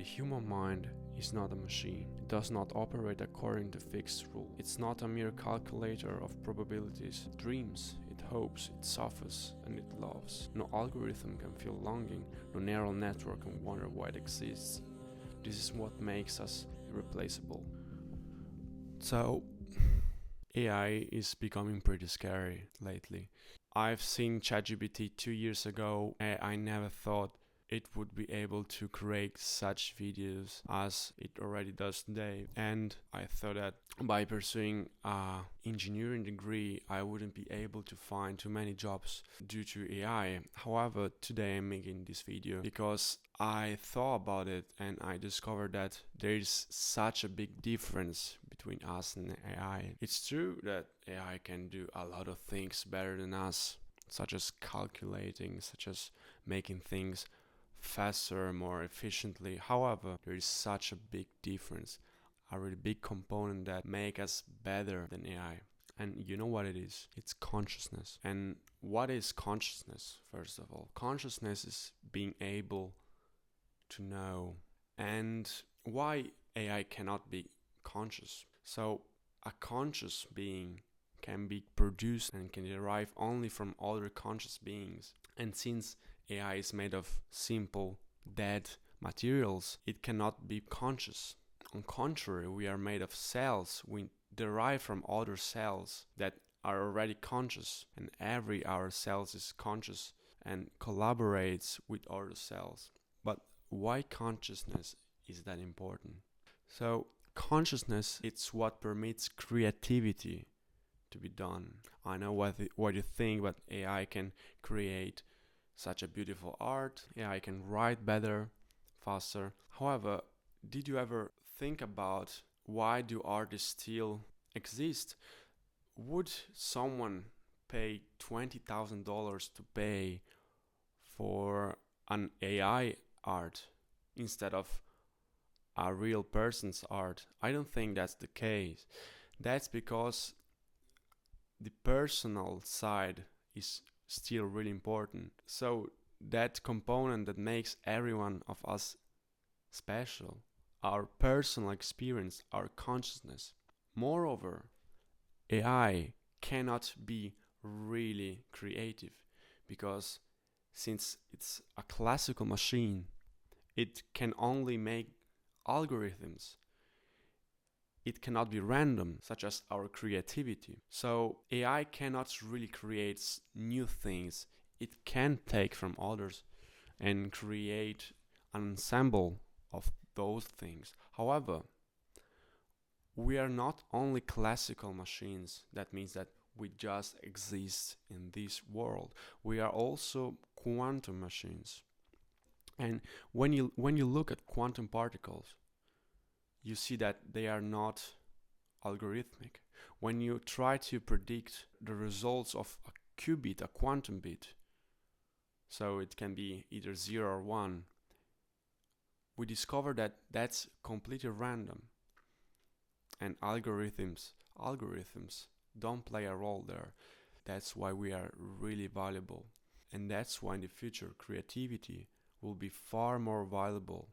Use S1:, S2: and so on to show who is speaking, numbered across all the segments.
S1: The human mind is not a machine. It does not operate according to fixed rules. It's not a mere calculator of probabilities. It dreams, it hopes, it suffers, and it loves. No algorithm can feel longing, no neural network can wonder why it exists. This is what makes us irreplaceable. So, AI is becoming pretty scary lately. I've seen ChatGPT 2 years ago, and I never thought it would be able to create such videos as it already does today. And I thought that by pursuing an engineering degree, I wouldn't be able to find too many jobs due to AI. However, today I'm making this video because I thought about it and I discovered that there is such a big difference between us and AI. It's true that AI can do a lot of things better than us, such as calculating, such as making things faster, more efficiently. However, there is such a big difference, a really big component that make us better than AI. And you know what it is? It's consciousness. And what is consciousness, first of all? Consciousness is being able to know. And why AI cannot be conscious? So, a conscious being can be produced and can derive only from other conscious beings. And since AI is made of simple, dead materials, it cannot be conscious. On contrary, we are made of cells. We derive from other cells that are already conscious, and every our cells is conscious and collaborates with other cells. But why consciousness is that important? So consciousness, it's what permits creativity to be done. I know what you think, but AI can create such a beautiful art. AI can write better, faster. However, did you ever think about why do artists still exist? Would someone pay $20,000 to pay for an AI art instead of a real person's art? I don't think that's the case. That's because the personal side is still really important. So that component that makes every one of us special, our personal experience, our consciousness. Moreover, AI cannot be really creative because since it's a classical machine, it can only make algorithms. It cannot be random, such as our creativity. So AI cannot really create new things. It can take from others and create an ensemble of those things. However, we are not only classical machines. That means that we just exist in this world. We are also quantum machines. And when you look at quantum particles, you see that they are not algorithmic. When you try to predict the results of a qubit, a quantum bit, so it can be either 0 or 1, we discover that that's completely random. And algorithms don't play a role there. That's why we are really valuable. And that's why in the future creativity will be far more valuable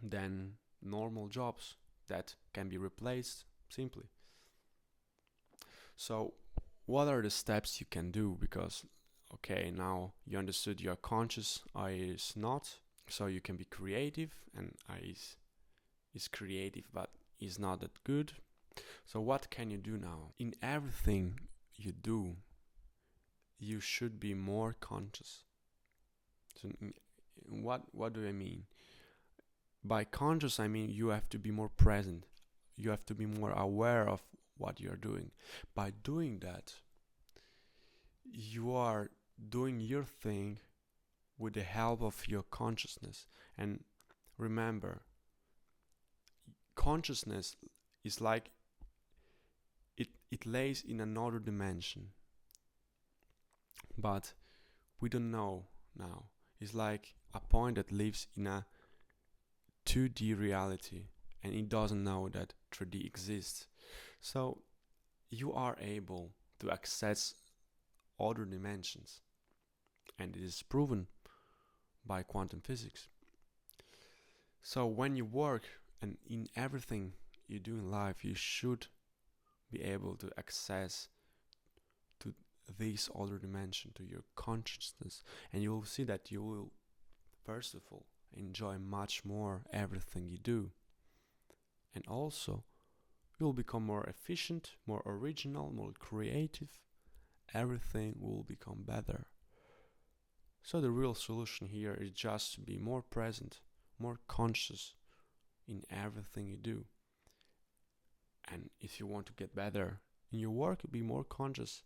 S1: than normal jobs that can be replaced simply. So what are the steps you can do? Because okay, now you understood you're conscious, I is not. So you can be creative, and I is creative but is not that good. So what can you do now? In everything you do, you should be more conscious. So what do I mean? By conscious, I mean you have to be more present. You have to be more aware of what you're doing. By doing that, you are doing your thing with the help of your consciousness. And remember, consciousness is like it lays in another dimension. But we don't know now. It's like a point that lives in a 2D reality, and it doesn't know that 3D exists. So you are able to access other dimensions, and it is proven by quantum physics. So when you work and in everything you do in life, you should be able to access to this other dimension, to your consciousness, and you will see that you will, first of all, enjoy much more everything you do, and also you will become more efficient, more original, more creative. Everything will become better. So the real solution here is just to be more present, more conscious in everything you do. And if you want to get better in your work, be more conscious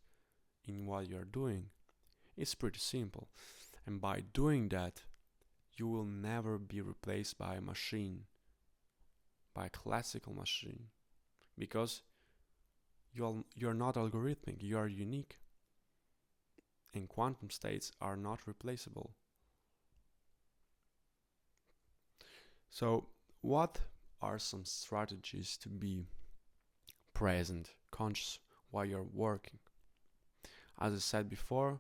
S1: in what you're doing. It's pretty simple. And by doing that, you will never be replaced by a machine, by a classical machine, because you're not algorithmic, you are unique. And quantum states are not replaceable. So, what are some strategies to be present, conscious while you're working? As I said before,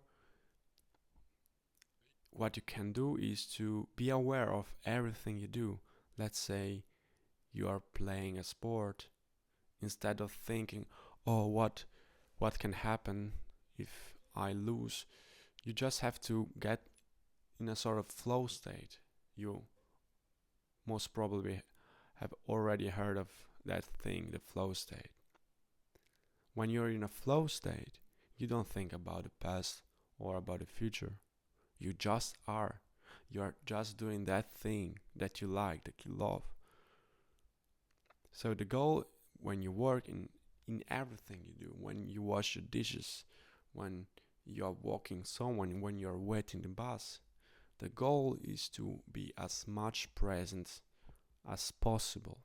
S1: what you can do is to be aware of everything you do. Let's say you are playing a sport. Instead of thinking, oh, what can happen if I lose, you just have to get in a sort of flow state. You most probably have already heard of that thing, the flow state. When you're in a flow state, you don't think about the past or about the future. You just are. You're just doing that thing that you like, that you love. So the goal when you work in everything you do, when you wash your dishes, when you're walking someone, when you're waiting the bus, the goal is to be as much present as possible.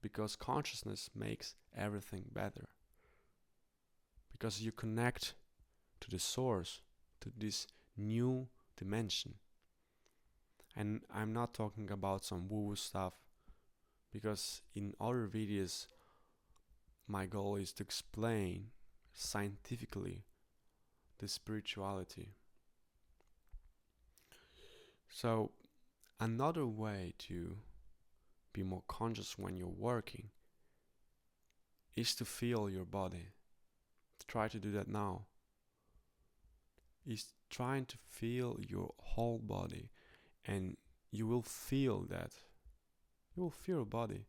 S1: Because consciousness makes everything better. Because you connect to the source, to this new dimension. And I'm not talking about some woo-woo stuff, because in other videos my goal is to explain scientifically the spirituality. So another way to be more conscious when you're working is to feel your body. Try to do that now. Is trying to feel your whole body, and you will feel that. You will feel your body,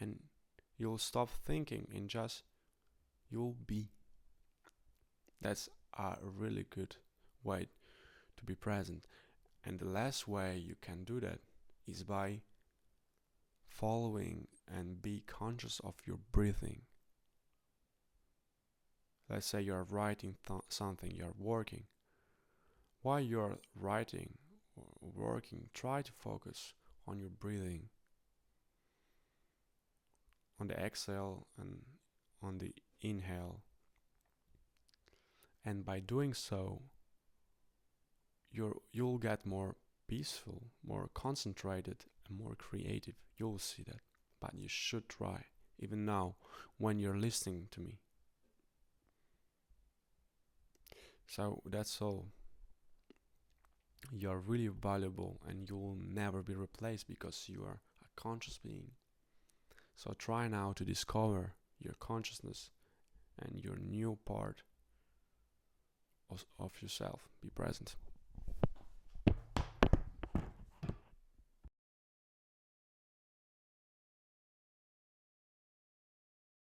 S1: and you'll stop thinking and just you'll be. That's a really good way to be present. And the last way you can do that is by following and be conscious of your breathing. Let's say you're writing something, you're working. While you're writing or working, try to focus on your breathing, on the exhale and on the inhale. And by doing so, you'll get more peaceful, more concentrated, and more creative. You'll see that. But you should try, even now, when you're listening to me. So that's all. You're really valuable and you will never be replaced because you are a conscious being. So try now to discover your consciousness and your new part of yourself. Be present.